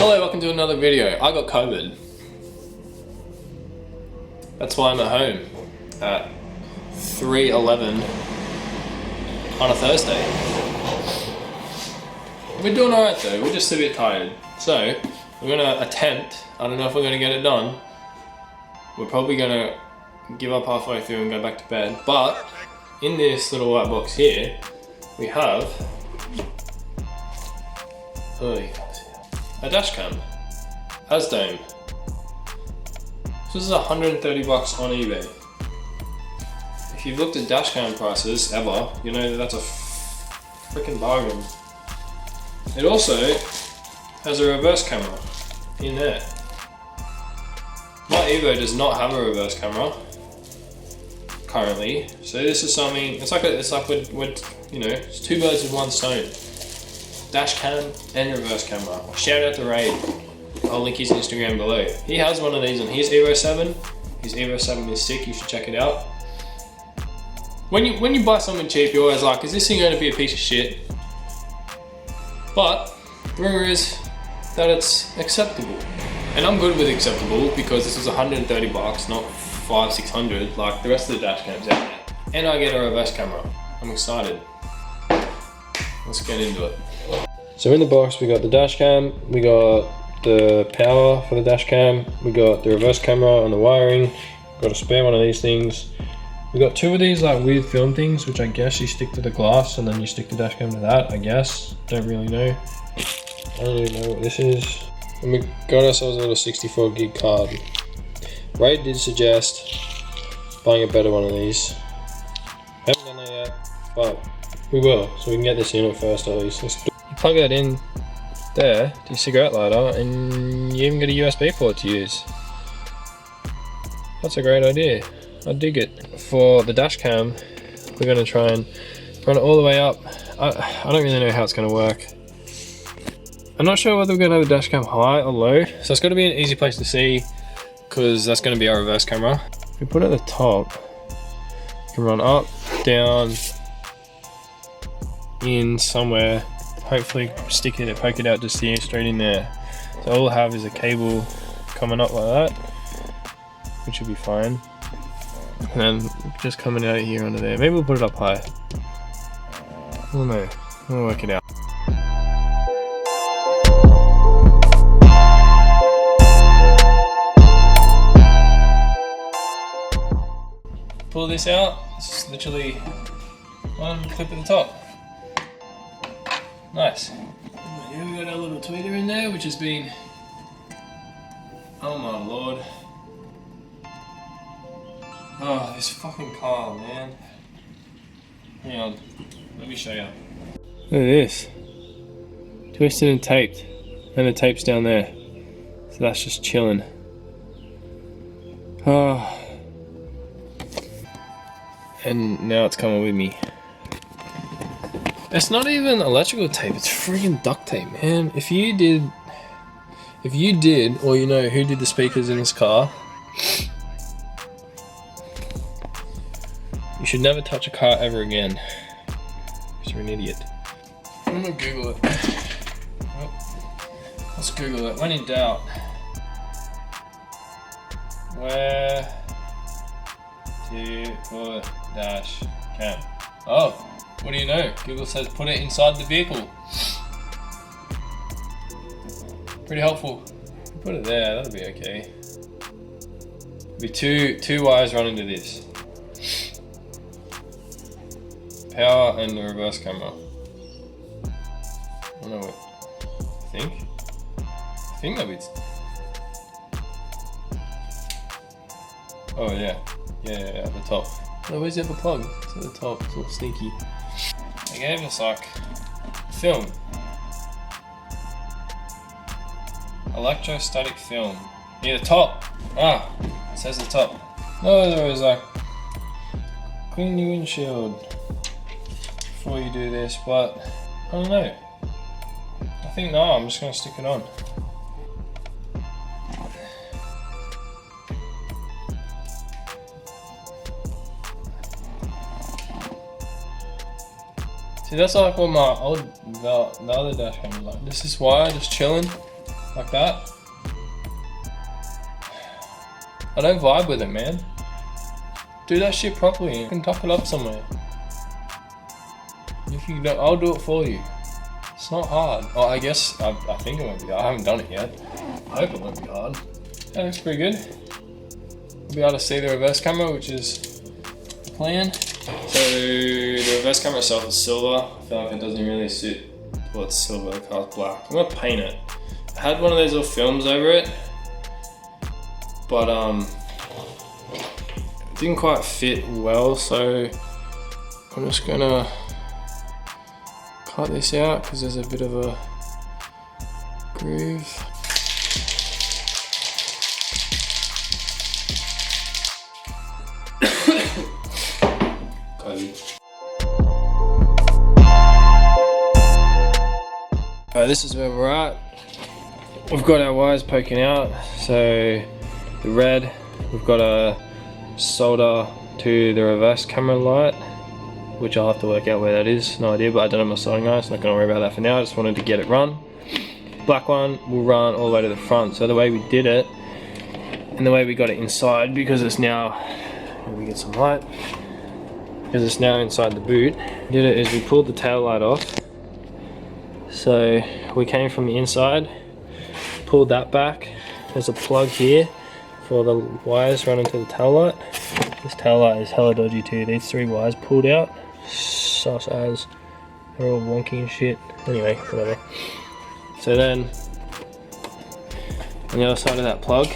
Hello, welcome to another video. I got COVID. That's why I'm at home at 3:11 on a Thursday. We're doing alright though, we're just a bit tired. So, we're gonna attempt, I don't know if we're gonna get it done. We're probably gonna give up halfway through and go back to bed. But, in this little white box here, we have a dash cam. Azdome. This is 130 bucks on eBay. If you've looked at dash cam prices ever, you know that that's a freaking bargain. It also has a reverse camera in there. My Evo does not have a reverse camera currently, so this is something. It's like you know, it's two birds with one stone. Dash cam and reverse camera. Shout out to Raid. I'll link his Instagram below. He has one of these on his Evo 7. His Evo 7 is sick, you should check it out. When you buy something cheap, you're always like, is this thing going to be a piece of shit? But, the rumor is that it's acceptable. And I'm good with acceptable because this is 130 bucks, not 500-600 like the rest of the dash cams out there. And I get a reverse camera. I'm excited. Let's get into it. So in the box we got the dash cam, we got the power for the dash cam, we got the reverse camera and the wiring, got a spare one of these things. We got two of these like weird film things, which I guess you stick to the glass and then you stick the dash cam to that, I guess. Don't really know. I don't even know what this is. And we got ourselves a little 64 gig card. Ray did suggest buying a better one of these. Haven't done that yet, but we will. So we can get this in at first at least. You plug that in there to your cigarette lighter and you even get a USB port to use. That's a great idea. I dig it. For the dash cam, we're going to try and run it all the way up. I don't really know how it's going to work. I'm not sure whether we're going to have the dash cam high or low, so it's got to be an easy place to see because that's going to be our reverse camera. If we put it at the top, you can run up, down, in somewhere, hopefully stick it, poke it out just straight in there. So all we'll have is a cable coming up like that, which will be fine. And then just coming out here under there. Maybe we'll put it up high. I don't know. We'll work it out. Pull this out. It's literally one clip at the top. Nice. Here we got our little tweeter in there, which has been, oh my lord. Oh, this fucking car, man. Hang on, let me show you. Look at this. Twisted and taped. And the tape's down there. So that's just chilling. Oh. And now it's coming with me. It's not even electrical tape, it's freaking duct tape, man. If you did, or you know who did the speakers in this car, you should never touch a car ever again, because you're an idiot. I'm gonna Google it. Let's Google it. When in doubt, where to put dash cam? Oh, what do you know? Google says put it inside the vehicle. Pretty helpful. Put it there, that'll be okay. Be two wires running to this. Power and the reverse camera. I don't know what. I think that'd be. Oh yeah, at the top. Oh, where's the other plug? It's at the top. It's all sneaky. They gave us like film, electrostatic film. Near the top. Ah, it says the top. No, there was like clean your windshield before you do this, but I don't know. I think no, I'm just gonna stick it on. See, that's like what my old, the other dash cam was like. This is why, just chilling. like that. I don't vibe with it, man. Do that shit properly. You can tuck it up somewhere. If you don't, I'll do it for you. It's not hard. Oh, I guess, I think it won't be hard. I haven't done it yet. I hope it won't be hard. That looks pretty good. We'll be able to see the reverse camera, which is the plan. So the reverse camera itself is silver. I feel like it doesn't really suit. Well, it's silver, the car's black. I'm gonna paint it. I had one of those little films over it, but it didn't quite fit well, so I'm just gonna cut this out because there's a bit of a groove. This is where we're at. We've got our wires poking out, so the red, we've got a solder to the reverse camera light, which I'll have to work out where that is, no idea, but I don't have my soldering iron, so I'm not going to worry about that for now. I just wanted to get it run. Black one will run all the way to the front. So the way we did it, and the way we got it inside, because it's now, let me get some light, because it's now inside the boot, did it is we pulled the tail light off. So we came from the inside, pulled that back. There's a plug here for the wires running to the tail light. This tail light is hella dodgy too. These three wires pulled out, sus as. They're all wonky and shit. Anyway, whatever. So then, on the other side of that plug,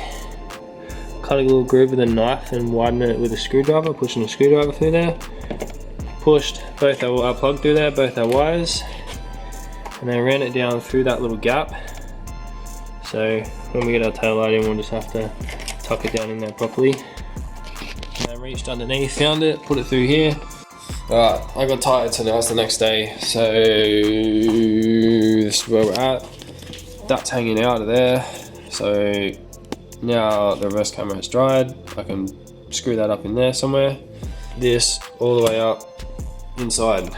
cut a little groove with a knife and widen it with a screwdriver, pushing a screwdriver through there. Pushed both our plug through there, both our wires, and then ran it down through that little gap. So when we get our tail light in, we'll just have to tuck it down in there properly. And then reached underneath, found it, put it through here. Alright, I got tired, so now it's the next day. So this is where we're at. That's hanging out of there. So now the reverse camera has dried. I can screw that up in there somewhere. This all the way up inside.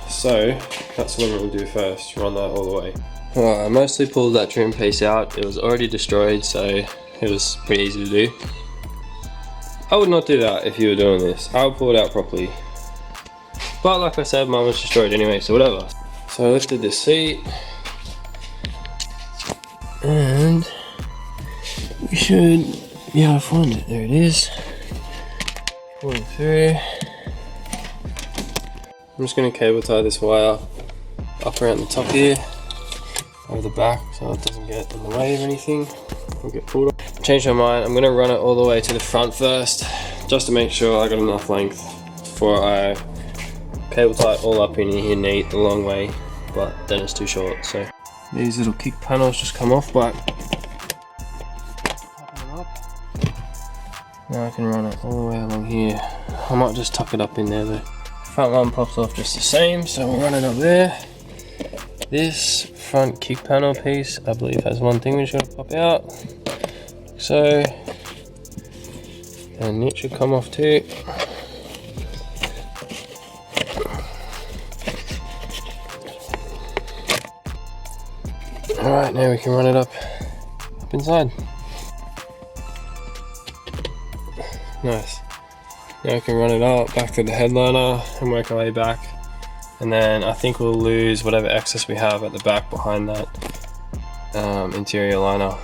So that's what we'll do first, run that all the way. Alright, I mostly pulled that trim piece out. It was already destroyed, so it was pretty easy to do. I would not do that if you were doing this. I would pull it out properly. But like I said, mine was destroyed anyway, so whatever. So I lifted this seat. And we should be able to find it. There it is. Pulling through. I'm just going to cable tie this wire up around the top here, over the back, so it doesn't get in the way of anything or get pulled off. Changed my mind. I'm going to run it all the way to the front first, just to make sure I got enough length before I cable tie it all up in here neat the long way, but then it's too short. So these little kick panels just come off, but now I can run it all the way along here. I might just tuck it up in there though. Front one pops off just the same, so we'll run it up there. This front kick panel piece, I believe, has one thing which should pop out. So, and it should come off too. Alright, now we can run it up inside. Nice. Now we can run it up back to the headliner and work our way back. And then I think we'll lose whatever excess we have at the back behind that interior liner.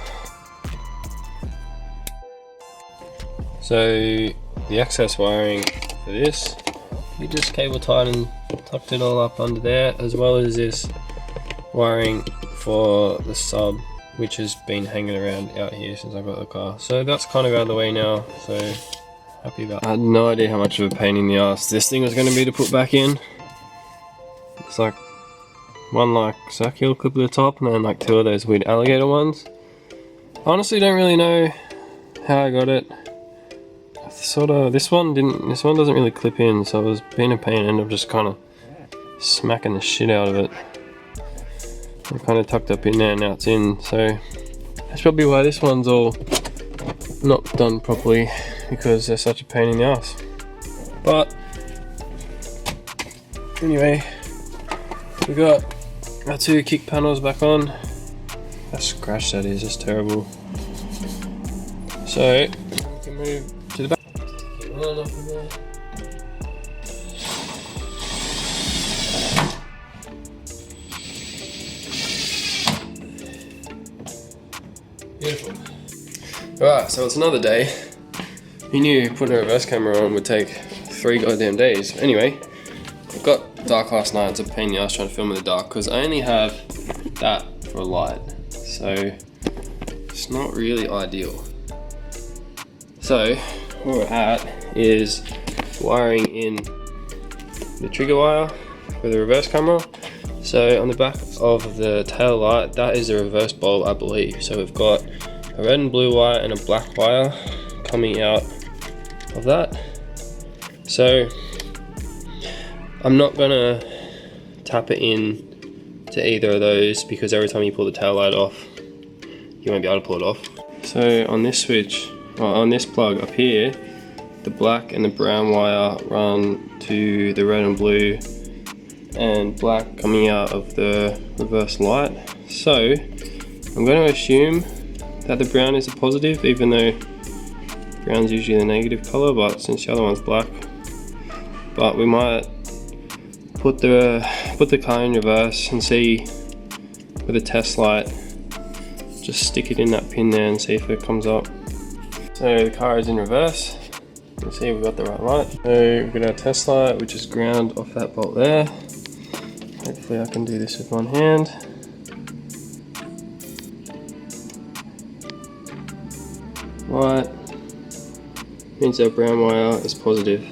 So the excess wiring for this, we just cable tied and tucked it all up under there, as well as this wiring for the sub, which has been hanging around out here since I got the car. So that's kind of out of the way now, so happy about that. I had no idea how much of a pain in the ass this thing was going to be to put back in. It's like one like circular clip at the top and then like two of those weird alligator ones. Honestly don't really know how I got it. This one doesn't really clip in, so it was being a pain and ended up just kind of smacking the shit out of it. It kind of tucked up in there, now it's in, so that's probably why this one's all not done properly, because they're such a pain in the ass. But anyway, we got our two kick panels back on. how scratched that is, that's terrible. So, we can move to the back. Stick it on up in there. Beautiful. Alright, so it's another day. Who knew putting a reverse camera on would take 3 goddamn days? Anyway, I got dark last night. It's a pain in the ass trying to film in the dark because I only have that for a light. So, it's not really ideal. So, where we're at is wiring in the trigger wire for the reverse camera. So on the back of the tail light, that is the reverse bulb, I believe. So we've got a red and blue wire and a black wire coming out of that. So I'm not gonna tap it in to either of those because every time you pull the tail light off, you won't be able to pull it off. So on this switch, or on this plug up here, the black and the brown wire run to the red and blue, and black coming out of the reverse light. So I'm going to assume that the brown is a positive, even though brown's usually the negative color, but since the other one's black. But we might put the car in reverse and see with a test light, just stick it in that pin there and see if it comes up. So the car is in reverse. You can see we've got the right light. So we've got our test light, which is ground off that bolt there. Hopefully I can do this with one hand. White means our brown wire is positive.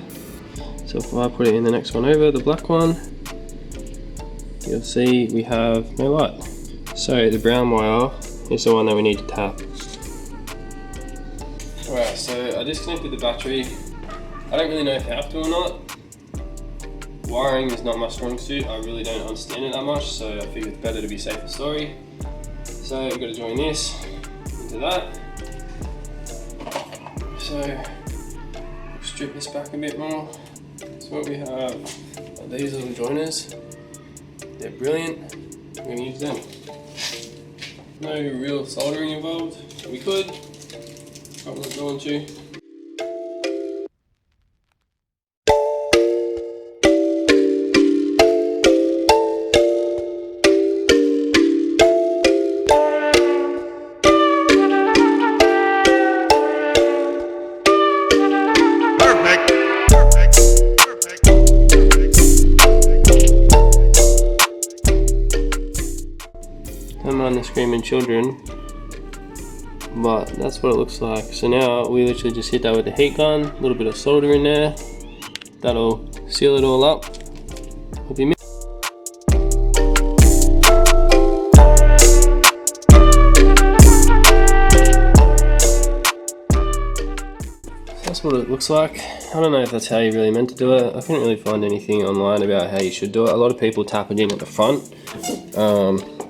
So if I put it in the next one over, the black one, you'll see we have no light. So the brown wire is the one that we need to tap. Alright, so I disconnected the battery. I don't really know if you have to or not. Wiring is not my strong suit. I really don't understand it that much, so I figured it's better to be safe than sorry. So we've got to join this into that. So strip this back a bit more. So what we have are these little joiners. They're brilliant. We're going to use them. No real soldering involved. We could, but we're not going to. Don't mind the screaming children, but that's what it looks like. So now we literally just hit that with the heat gun, a little bit of solder in there. That'll seal it all up. We'll be That's what it looks like. I don't know if that's how you really meant to do it. I couldn't really find anything online about how you should do it. A lot of people tap it in at the front.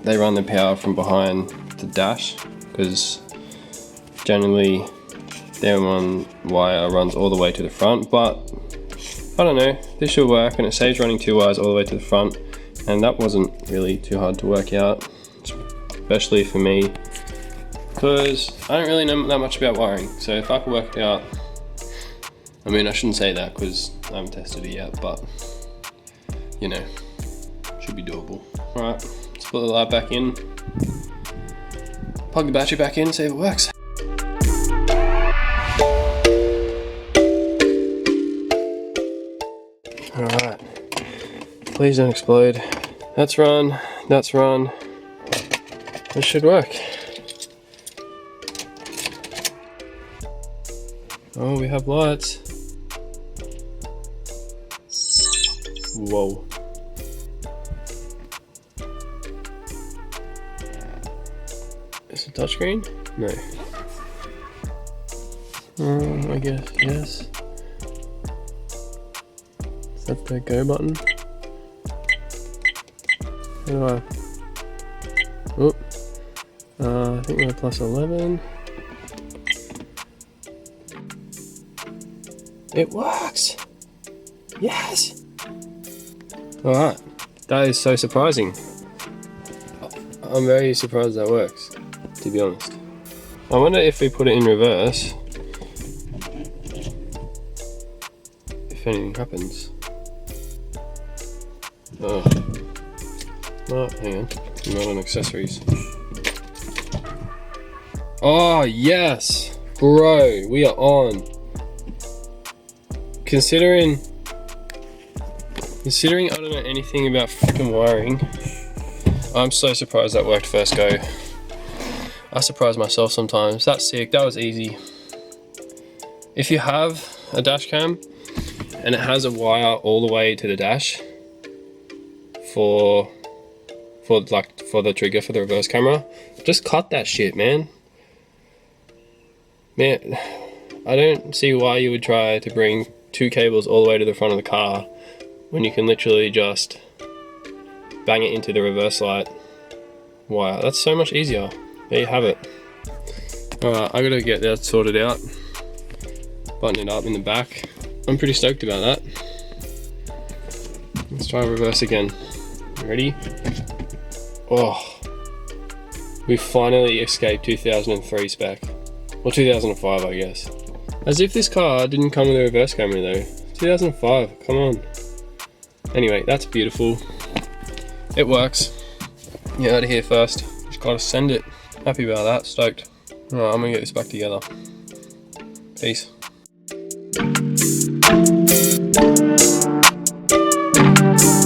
They run the power from behind the dash because generally their one wire runs all the way to the front, but I don't know, this should work, and it saves running 2 wires all the way to the front, and that wasn't really too hard to work out, especially for me because I don't really know that much about wiring. So if I could work it out, I mean, I shouldn't say that because I haven't tested it yet, but you know, should be doable. Alright, let's put the light back in, plug the battery back in, see if it works. Alright, please don't explode. That's run, that's run. This should work. Oh, we have lights. Whoa. Is it touchscreen? No. I guess, yes. Is that the go button? How do I? Oh. I think we're plus 11. It works! Yes! Alright, that is so surprising. I'm very surprised that works. to be honest. I wonder if we put it in reverse, if anything happens. Oh, no, hang on, I'm not on accessories. Oh yes, bro, we are on. Considering I don't know anything about freaking wiring, I'm so surprised that worked first go. I surprise myself sometimes. That's sick, that was easy. If you have a dash cam and it has a wire all the way to the dash for the trigger for the reverse camera, just cut that shit, man. Man, I don't see why you would try to bring 2 cables all the way to the front of the car when you can literally just bang it into the reverse light wire. That's so much easier. There you have it. Alright, I gotta get that sorted out. Button it up in the back. I'm pretty stoked about that. Let's try reverse again. Ready? Oh, we finally escaped 2003 spec. Or 2005, I guess. As if this car didn't come with a reverse camera though. 2005, come on. Anyway, that's beautiful. It works. Get out of here first. Just gotta send it. Happy about that, stoked. Alright, I'm gonna get this back together. Peace.